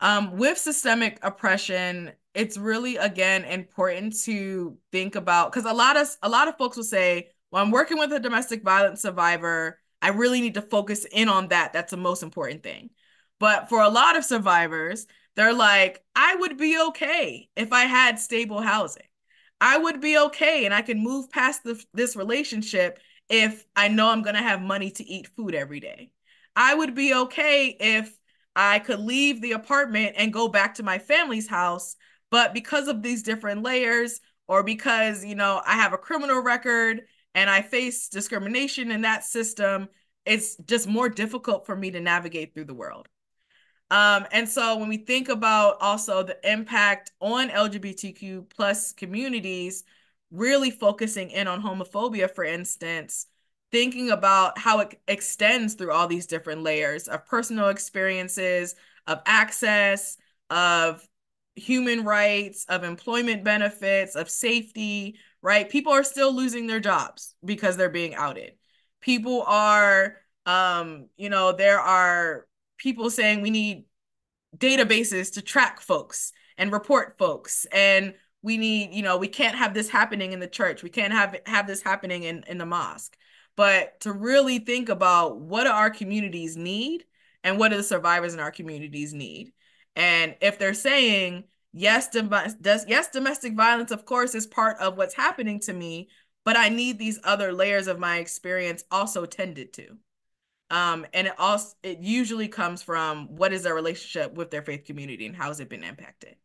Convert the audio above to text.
With systemic oppression, it's really again important to think about because a lot of folks will say, "Well, I'm working with a domestic violence survivor. I really need to focus in on that. That's the most important thing." But for a lot of survivors, they're like, "I would be okay if I had stable housing. I would be okay and I can move past this relationship if I know I'm going to have money to eat food every day. I would be okay if I could leave the apartment and go back to my family's house. But because of these different layers, or because, I have a criminal record and I face discrimination in that system, it's just more difficult for me to navigate through the world." And so when we think about also the impact on LGBTQ plus communities, really focusing in on homophobia, for instance, thinking about how it extends through all these different layers of personal experiences, of access, of human rights, of employment benefits, of safety, right? People are still losing their jobs because they're being outed. People are, there are people saying we need databases to track folks and report folks, and we need, we can't have this happening in the church, we can't have this happening in the mosque. But to really think about what do our communities need and what do the survivors in our communities need, and if they're saying yes, domestic violence of course is part of what's happening to me, but I need these other layers of my experience also tended to. And it usually comes from what is their relationship with their faith community and how has it been impacted.